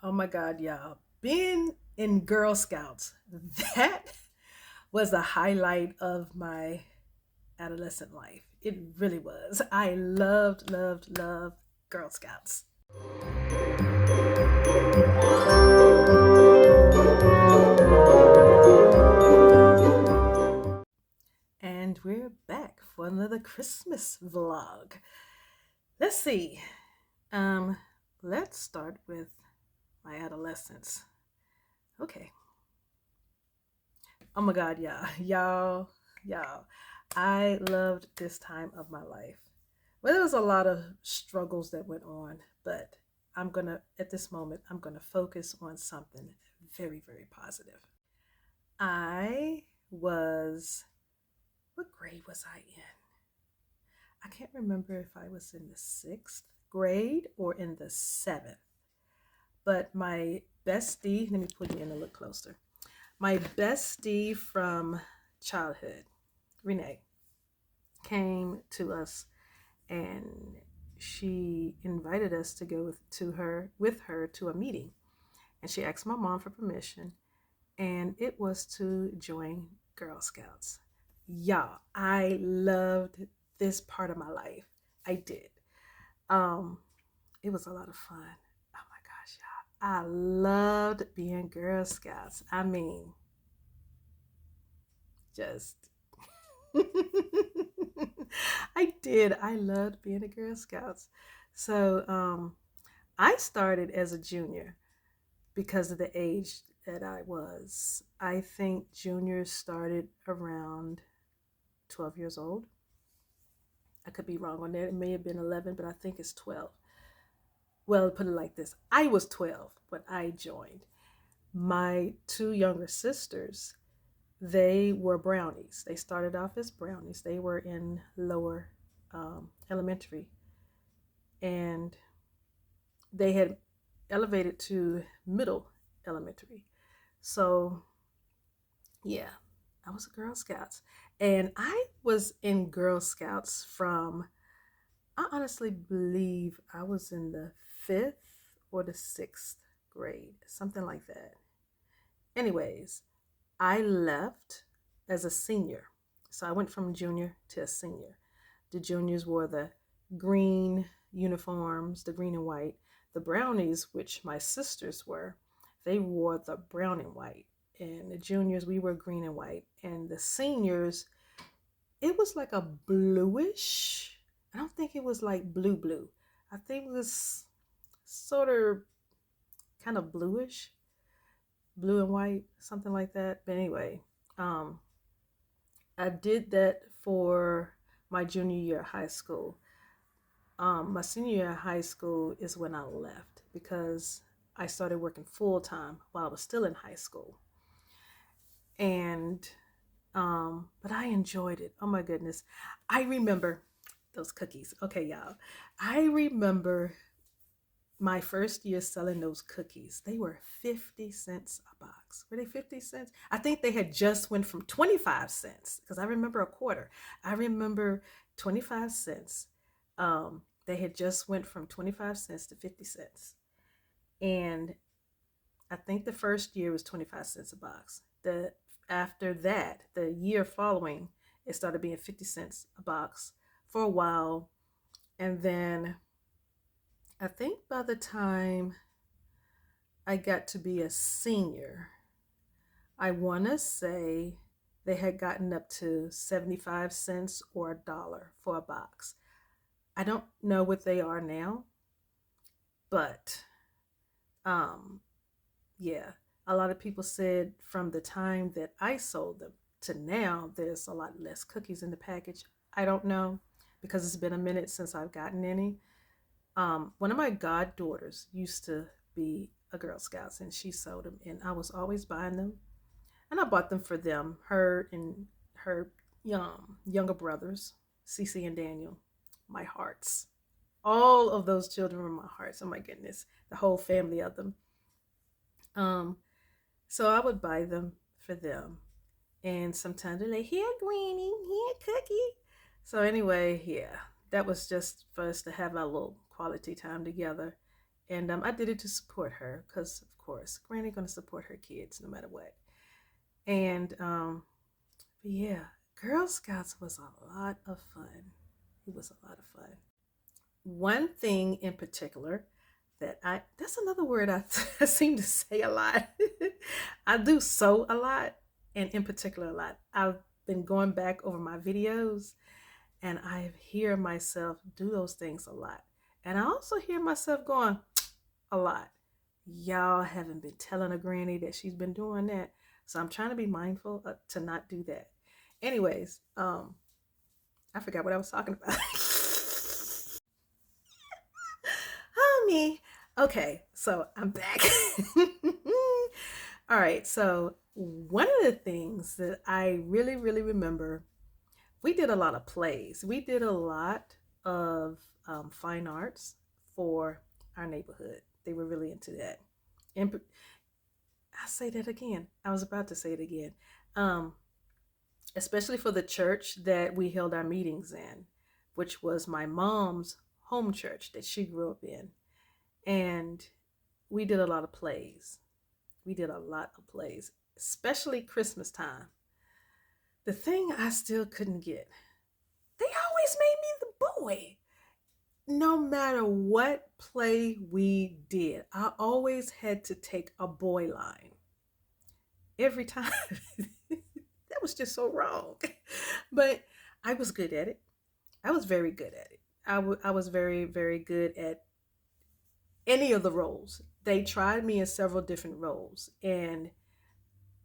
Oh my God, y'all. Being in Girl Scouts, that was the highlight of my adolescent life. It really was. I loved Girl Scouts. And we're back for another Christmas vlog. Let's see. Um, let's start with my adolescence. Okay. Oh my God, y'all. Y'all. I loved this time of my life. Well, there was a lot of struggles that went on, but at this moment, I'm gonna focus on something very positive. I was, what grade was I in? I can't remember if I was in the sixth grade or in the seventh, but my bestie, let me put you in a little closer. My bestie from childhood, Renee, came to us and she invited us to go with her to a meeting. And she asked my mom for permission, and it was to join Girl Scouts. Y'all, I loved this part of my life. I did. Um, it was a lot of fun. Oh my gosh, y'all. I loved being Girl Scouts. I mean, just I did. I loved being a Girl Scouts. So I started as a junior because of the age that I was. I think juniors started around 12 years old. I could be wrong on that. It may have been 11, but I think it's 12. Well, put it like this, I was 12 when I joined. My two younger sisters, they were brownies. They started off as brownies. They were in lower elementary, and they had elevated to middle elementary. So, yeah, I was a Girl Scouts. And I was in Girl Scouts from, I honestly believe I was in the fifth or the sixth grade, something like that. Anyways, I left as a senior. So I went from junior to a senior. The juniors wore the green uniforms, the green and white. The brownies, which my sisters were, they wore the brown and white. And the juniors, we were green and white. And the seniors, it was like a bluish. I don't think it was like blue. I think it was sort of kind of bluish, blue and white, something like that. But anyway, um, I did that for my junior year of high school. My senior year of high school is when I left because I started working full time while I was still in high school. And but I enjoyed it. Oh my goodness. I remember those cookies. Okay, y'all. I remember my first year selling those cookies. They were 50 cents a box. Were they 50 cents? I think they had just went from 25 cents because I remember a quarter. I remember 25 cents. They had just went from 25 cents to 50 cents. And I think the first year was 25 cents a box. The After that, the year following, it started being 50 cents a box for a while. And then I think by the time I got to be a senior, I want to say they had gotten up to 75 cents or a dollar for a box. I don't know what they are now, but um, yeah, a lot of people said from the time that I sold them to now, there's a lot less cookies in the package. I don't know because it's been a minute since I've gotten any. One of my goddaughters used to be a Girl Scouts and she sold them, and I was always buying them. And I bought them for them, her and her younger brothers, Cece and Daniel, my hearts. All of those children were my hearts. Oh my goodness, the whole family of them. Um, so I would buy them for them. And sometimes they're like, here, Granny, here, Cookie. So anyway, yeah, that was just for us to have our little quality time together. And I did it to support her because, of course, Granny gonna support her kids no matter what. And but yeah, Girl Scouts was a lot of fun. It was a lot of fun. One thing in particular that's another word I seem to say a lot. I do sew a lot, and in particular a lot. I've been going back over my videos, and I hear myself do those things a lot. And I also hear myself going a lot. Y'all haven't been telling a granny that she's been doing that. So I'm trying to be mindful to not do that. Anyways, I forgot what I was talking about. Oh, me. Okay, so I'm back. All right, so one of the things that I really, really remember, we did a lot of plays. We did a lot of fine arts for our neighborhood. They were really into that. And I say that again. I was about to say it again. Um, Especially for the church that we held our meetings in, which was my mom's home church that she grew up in. And we did a lot of plays. We did a lot of plays, especially Christmas time. The thing I still couldn't get, they always made me the boy. No matter what play we did, I always had to take a boy line every time. That was just so wrong. But I was good at it. I was very good at it. I was very, very good at any of the roles. They tried me in several different roles, and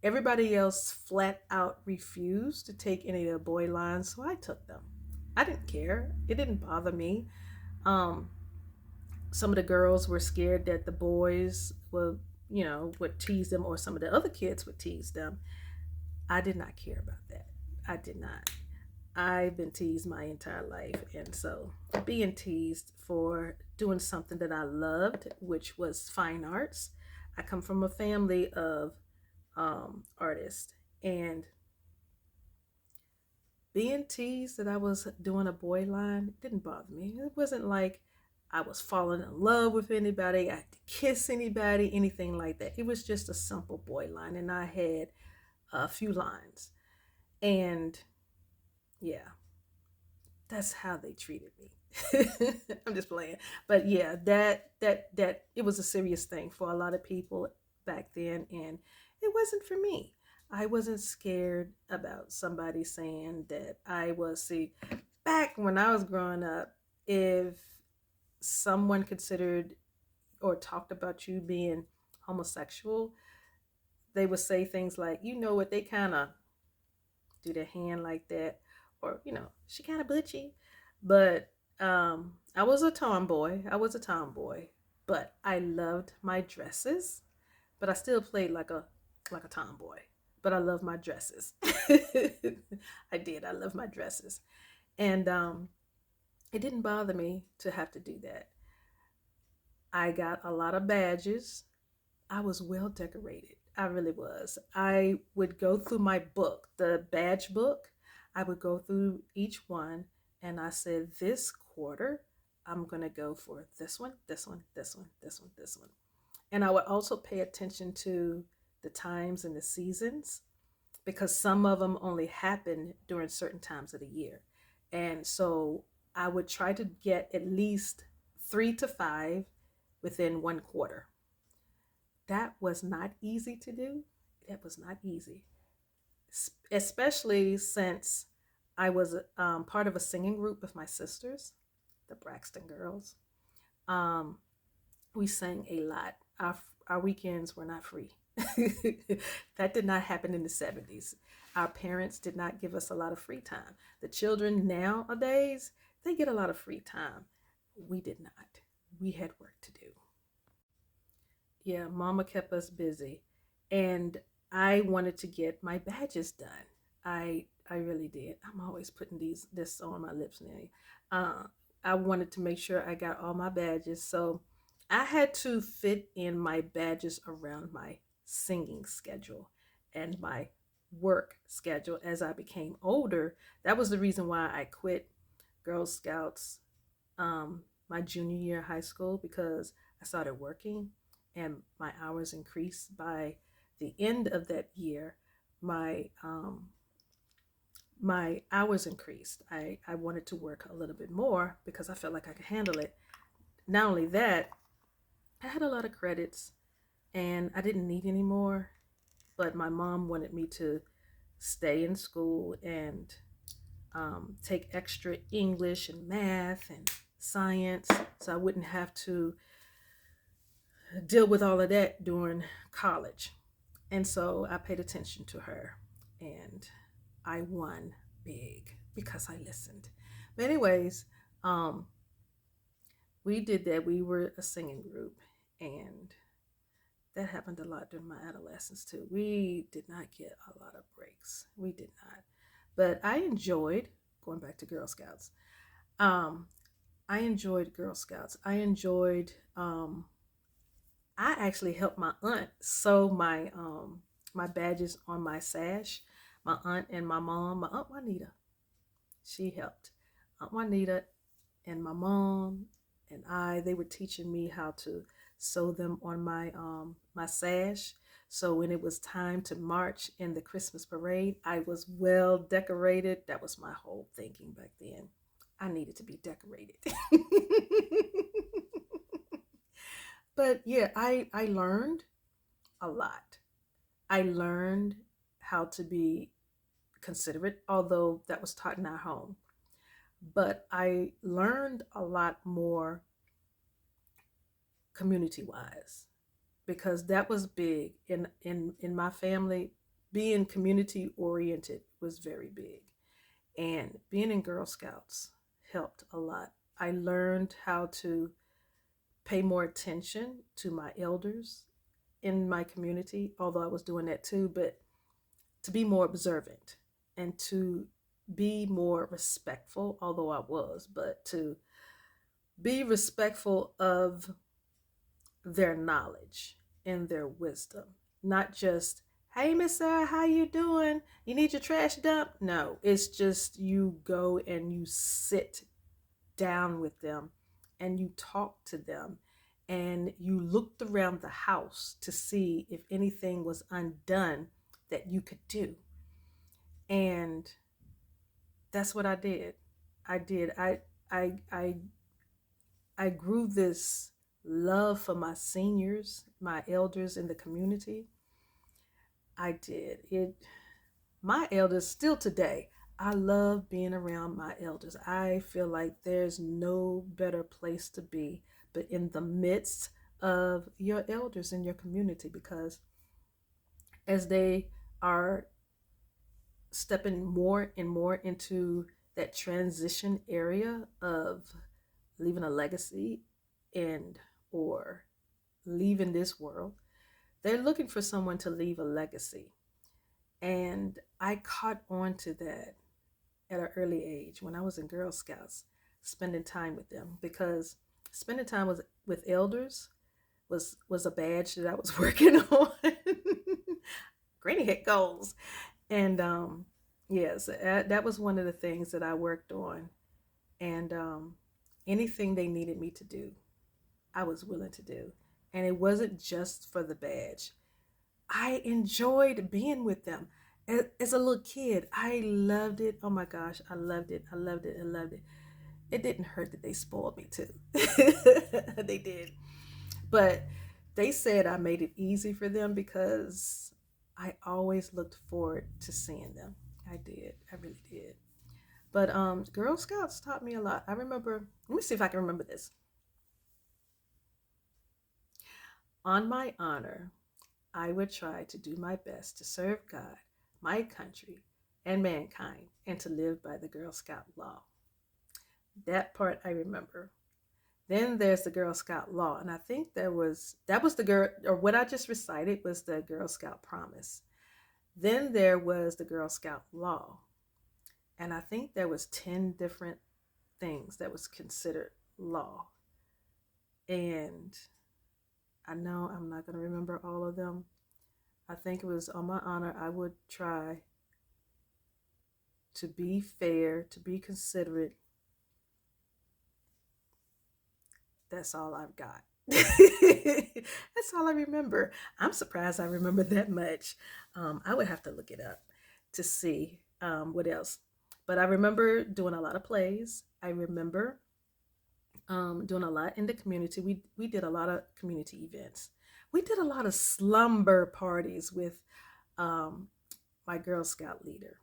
everybody else flat out refused to take any of the boy lines, so I took them. I didn't care. It didn't bother me. Um, some of the girls were scared that the boys would tease them, or some of the other kids would tease them. I did not care about that. I did not. I've been teased my entire life, and so being teased for doing something that I loved, which was fine arts. I come from a family of artists, and being teased that I was doing a boy line didn't bother me. It wasn't like I was falling in love with anybody, I had to kiss anybody, anything like that. It was just a simple boy line, and I had a few lines. And yeah, that's how they treated me. I'm just playing. But yeah, that it was a serious thing for a lot of people back then, and it wasn't for me. I wasn't scared about somebody saying that I was, see, back when I was growing up, if someone considered or talked about you being homosexual, they would say things like, you know what, they kind of do their hand like that, or she kind of butchy. But I was a tomboy. But I loved my dresses. But I still played like a tomboy. But I love my dresses. I did. I love my dresses, and it didn't bother me to have to do that. I got a lot of badges. I was well decorated. I really was. I would go through my book, the badge book. I would go through each one, and I said, this quarter, I'm going to go for this one, this one, this one, this one, this one. And I would also pay attention to the times and the seasons, because some of them only happen during certain times of the year. And so I would try to get at least 3 to 5 within one quarter. That was not easy to do. That was not easy, especially since I was part of a singing group with my sisters, the Braxton Girls. Um, we sang a lot. Our weekends were not free. That did not happen in the 70s. Our parents did not give us a lot of free time. The children nowadays, they get a lot of free time. We did not. We had work to do. Yeah, mama kept us busy. And I wanted to get my badges done. I really did. I'm always putting this on my lips now. I wanted to make sure I got all my badges. So I had to fit in my badges around my singing schedule and my work schedule as I became older. That was the reason why I quit Girl Scouts my junior year of high school, because I started working and my hours increased. By the end of that year, my my hours increased. I wanted to work a little bit more because I felt like I could handle it. Not only that, I had a lot of credits and I didn't need any more, but my mom wanted me to stay in school and take extra English and math and science so I wouldn't have to deal with all of that during college. And so I paid attention to her and I won big because I listened. But, anyways, um, we did that. We were a singing group and that happened a lot during my adolescence too. We did not get a lot of breaks. We did not. But I enjoyed going back to Girl Scouts. Um, I enjoyed Girl Scouts. I actually helped my aunt sew my badges on my sash. My aunt and my aunt Juanita, she helped. Aunt Juanita and my mom and they were teaching me how to sew them on my sash. So when it was time to march in the Christmas parade, I was well decorated. That was my whole thinking back then. I needed to be decorated. But yeah, I learned a lot. I learned how to be considerate, although that was taught in our home. But I learned a lot more community wise because that was big in my family. Being community oriented was very big, and being in Girl Scouts helped a lot. I learned how to pay more attention to my elders in my community, although I was doing that too, but to be more observant and to be more respectful, although I was, but to be respectful of their knowledge and their wisdom, not just, hey, Miss Sarah, how you doing? You need your trash dump? No, it's just you go and you sit down with them and you talk to them and you looked around the house to see if anything was undone that you could do. And that's what I did. I did. I I I grew this love for my seniors, my elders in the community. I did. My elders still today. I love being around my elders. I feel like there's no better place to be but in the midst of your elders in your community because as they are stepping more and more into that transition area of leaving a legacy and or leaving this world, they're looking for someone to leave a legacy. And I caught on to that at an early age when I was in Girl Scouts, spending time with them because spending time with elders was a badge that I was working on. Granny had goals, and yes, that was one of the things that I worked on. And anything they needed me to do, I was willing to do, and it wasn't just for the badge. I enjoyed being with them. As a little kid, I loved it. Oh my gosh, I loved it. I loved it. I loved it. It didn't hurt that they spoiled me too. They did. But they said I made it easy for them because I always looked forward to seeing them. I did. I really did. But Girl Scouts taught me a lot. I remember, let me see if I can remember this. On my honor, I would try to do my best to serve God, my country, and mankind, and to live by the Girl Scout law. That part I remember. Then there's the Girl Scout law, and I think that was the girl, or what I just recited was the Girl Scout promise. Then there was the Girl Scout law, and I think there was 10 different things that was considered law. And I know I'm not going to remember all of them. I think it was on my honor, I would try to be fair, to be considerate. That's all I've got. That's all I remember. I'm surprised I remember that much. I would have to look it up to see what else. But I remember doing a lot of plays. I remember doing a lot in the community. We did a lot of community events. We did a lot of slumber parties with um, my Girl Scout leader.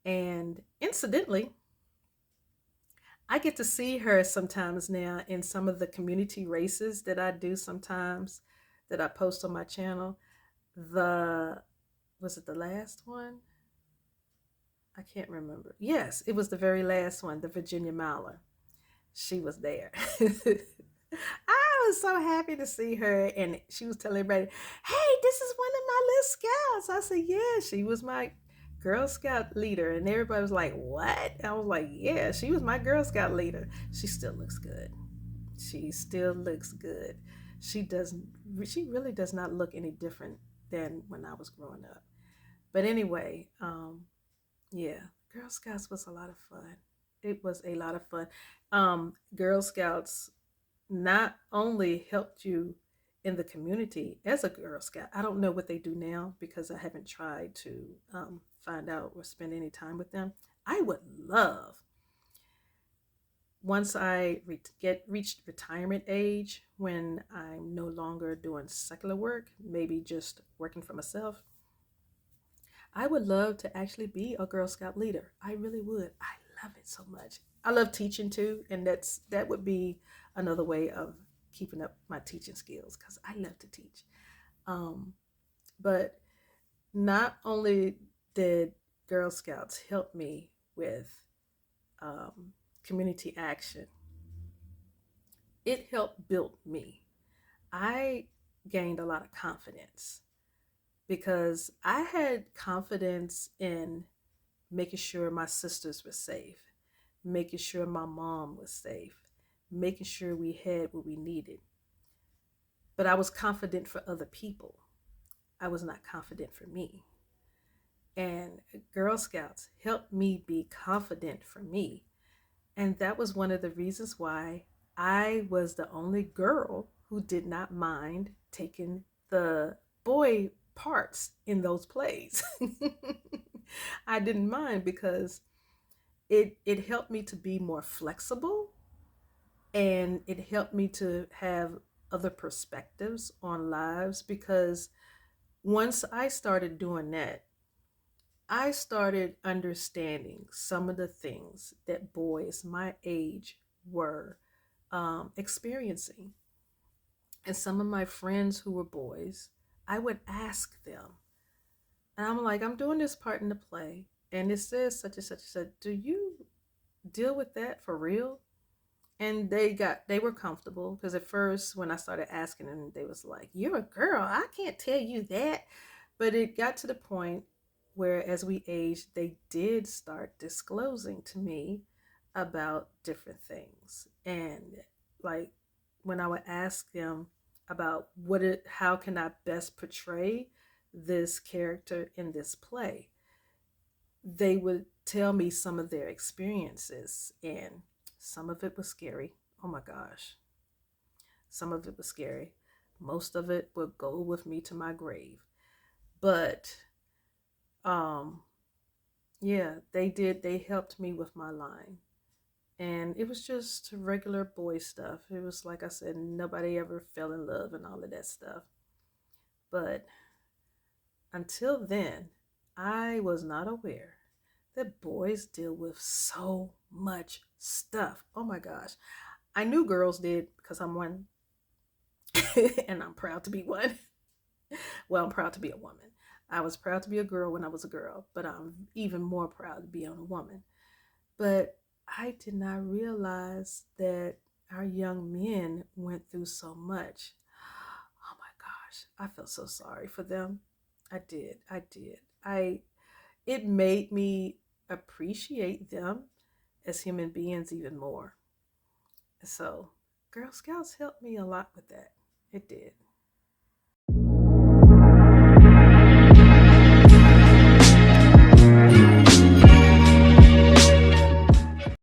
And incidentally, I get to see her sometimes now in some of the community races that I do sometimes that I post on my channel. The Was it the last one? I can't remember. Yes, it was the very last one, the Virginia Miler. She was there. I was so happy to see her, and she was telling everybody, "Hey, this is one of my little scouts." I said, "Yeah, she was my Girl Scout leader," and everybody was like, "What?" I was like, "Yeah, she was my Girl Scout leader." She still looks good. She still looks good. She doesn't. She really does not look any different than when I was growing up. But anyway, yeah, Girl Scouts was a lot of fun. It was a lot of fun. Girl Scouts not only helped you in the community as a Girl Scout. I don't know what they do now because I haven't tried to find out or spend any time with them. I would love, once I reached retirement age, when I'm no longer doing secular work, maybe just working for myself, I would love to actually be a Girl Scout leader. I really would. I love it so much. I love teaching too, and that would be another way of keeping up my teaching skills because I love to teach. Um, but not only did Girl Scouts help me with um, community action, it helped build me. I gained a lot of confidence because I had confidence in making sure my sisters were safe, making sure my mom was safe, making sure we had what we needed. But I was confident for other people. I was not confident for me. And Girl Scouts helped me be confident for me. And that was one of the reasons why I was the only girl who did not mind taking the boy parts in those plays. I didn't mind because it helped me to be more flexible, and it helped me to have other perspectives on lives because once I started doing that, I started understanding some of the things that boys my age were experiencing. And some of my friends who were boys, I would ask them, and I'm like, I'm doing this part in the play, and it says such and such and such. Do you deal with that for real? And they were comfortable because at first when I started asking them, they was like, "You're a girl. I can't tell you that." But it got to the point where as we aged, they did start disclosing to me about different things. And like when I would ask them about how can I best portray this character in this play, they would tell me some of their experiences, and some of it was scary. Oh my gosh. Some of it was scary. Most of it will go with me to my grave. But um yeah, they helped me with my line. And it was just regular boy stuff. It was like I said, nobody ever fell in love and all of that stuff. But until then, I was not aware that boys deal with so much stuff. Oh my gosh. I knew girls did because I'm one and I'm proud to be one. Well, I'm proud to be a woman. I was proud to be a girl when I was a girl, but I'm even more proud to be a woman. But I did not realize that our young men went through so much. Oh my gosh, I felt so sorry for them. I did. I did. I It made me appreciate them as human beings even more. So, Girl Scouts helped me a lot with that. It did.